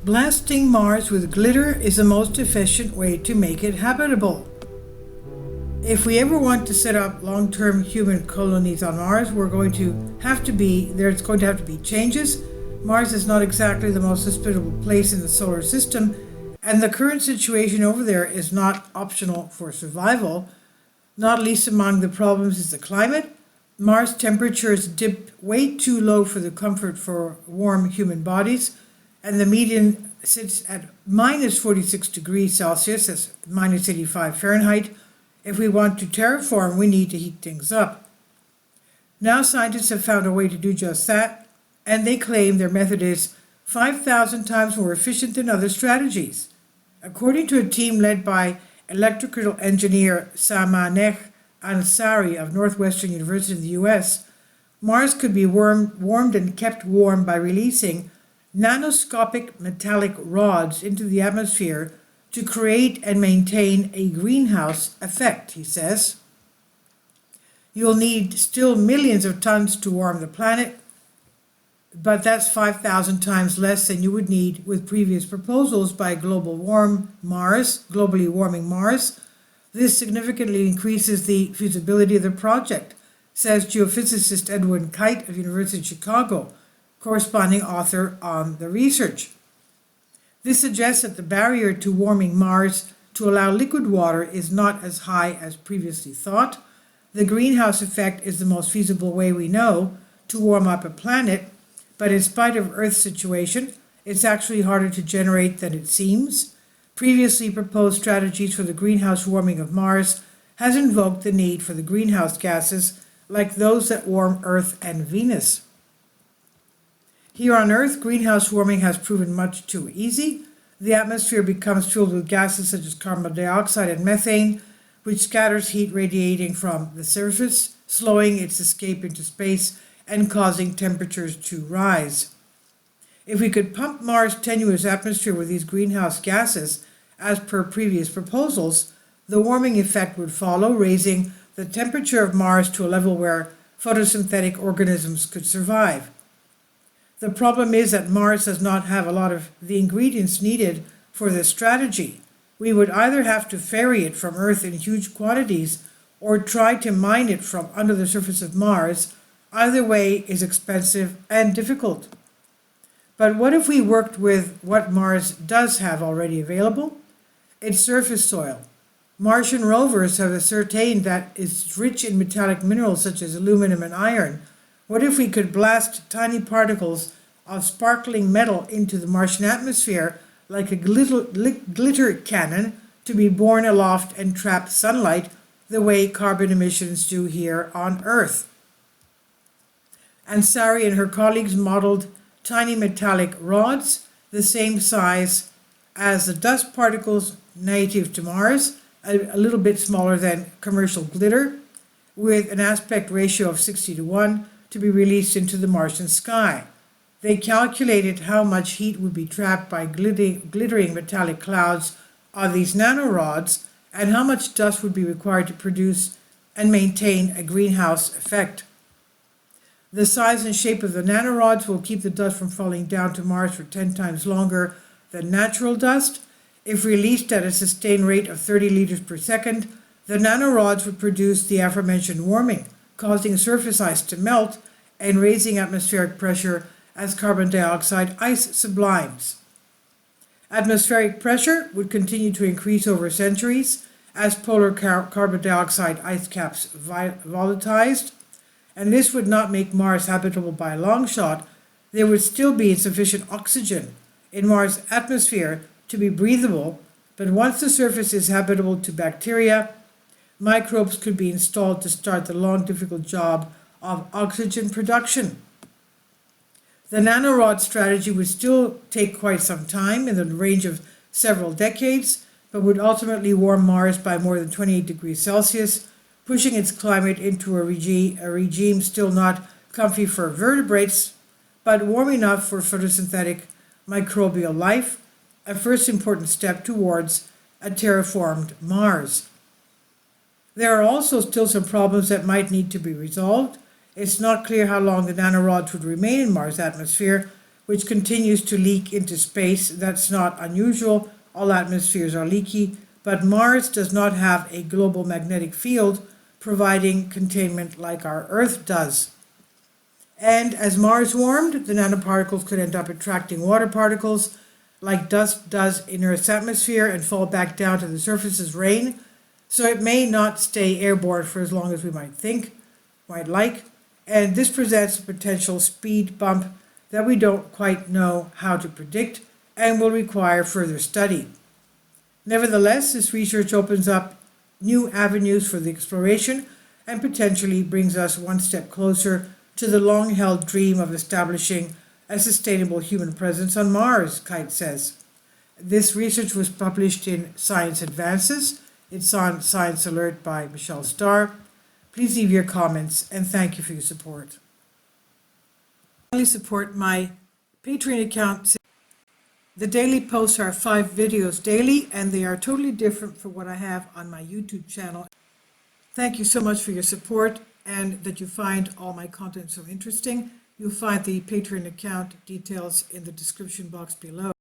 Blasting Mars with glitter is the most efficient way to make it habitable. If we ever want to set up long-term human colonies on Mars, there's going to have to be changes. Mars is not exactly the most hospitable place in the solar system, and the current situation over there is not optional for survival. Not least among the problems is the climate. Mars temperatures dip way too low for the comfort for warm human bodies, and the median sits at minus 46 degrees Celsius, that's minus 85 Fahrenheit. If we want to terraform, we need to heat things up. Now scientists have found a way to do just that, and they claim their method is 5,000 times more efficient than other strategies. According to a team led by electrical engineer Samaneh Ansari of Northwestern University in the US, Mars could be warmed and kept warm by releasing nanoscopic metallic rods into the atmosphere to create and maintain a greenhouse effect, he says. You'll need still millions of tons to warm the planet, but that's 5,000 times less than you would need with previous proposals by globally warming Mars. This significantly increases the feasibility of the project, says geophysicist Edwin Kite of University of Chicago, corresponding author on the research. This suggests that the barrier to warming Mars to allow liquid water is not as high as previously thought. The greenhouse effect is the most feasible way we know to warm up a planet, but in spite of Earth's situation, it's actually harder to generate than it seems. Previously proposed strategies for the greenhouse warming of Mars has invoked the need for the greenhouse gases like those that warm Earth and Venus. Here on Earth, greenhouse warming has proven much too easy. The atmosphere becomes filled with gases such as carbon dioxide and methane, which scatters heat radiating from the surface, slowing its escape into space and causing temperatures to rise. If we could pump Mars' tenuous atmosphere with these greenhouse gases, as per previous proposals, the warming effect would follow, raising the temperature of Mars to a level where photosynthetic organisms could survive. The problem is that Mars does not have a lot of the ingredients needed for this strategy. We would either have to ferry it from Earth in huge quantities or try to mine it from under the surface of Mars. Either way is expensive and difficult. But what if we worked with what Mars does have already available? Its surface soil. Martian rovers have ascertained that it's rich in metallic minerals such as aluminum and iron. What if we could blast tiny particles of sparkling metal into the Martian atmosphere like a glitter cannon to be borne aloft and trap sunlight the way carbon emissions do here on Earth? Ansari and her colleagues modeled tiny metallic rods the same size as the dust particles native to Mars, a little bit smaller than commercial glitter, with an aspect ratio of 60:1 to be released into the Martian sky. They calculated how much heat would be trapped by glittering metallic clouds on these nanorods and how much dust would be required to produce and maintain a greenhouse effect. The size and shape of the nanorods will keep the dust from falling down to Mars for 10 times longer than natural dust. If released at a sustained rate of 30 liters per second, the nanorods would produce the aforementioned warming, causing surface ice to melt and raising atmospheric pressure as carbon dioxide ice sublimes. Atmospheric pressure would continue to increase over centuries as polar carbon dioxide ice caps volatilized, and this would not make Mars habitable by a long shot. There would still be insufficient oxygen in Mars' atmosphere to be breathable, but once the surface is habitable to bacteria, microbes could be installed to start the long, difficult job of oxygen production. The nanorod strategy would still take quite some time, in the range of several decades, but would ultimately warm Mars by more than 28 degrees Celsius, pushing its climate into a regime still not comfy for vertebrates, but warm enough for photosynthetic microbial life, a first important step towards a terraformed Mars. There are also still some problems that might need to be resolved. It's not clear how long the nanorods would remain in Mars' atmosphere, which continues to leak into space. That's not unusual. All atmospheres are leaky, but Mars does not have a global magnetic field providing containment like our Earth does. And as Mars warmed, the nanoparticles could end up attracting water particles like dust does in Earth's atmosphere and fall back down to the surface as rain. So it may not stay airborne for as long as we might like. And this presents a potential speed bump that we don't quite know how to predict and will require further study. Nevertheless, this research opens up new avenues for the exploration and potentially brings us one step closer to the long-held dream of establishing a sustainable human presence on Mars, Kite says. This research was published in Science Advances. It's on Science Alert by Michelle Starr. Please leave your comments and thank you for your support. Finally, support my Patreon account. The daily posts are 5 videos daily, and they are totally different from what I have on my YouTube channel. Thank you so much for your support and that you find all my content so interesting. You'll find the Patreon account details in the description box below.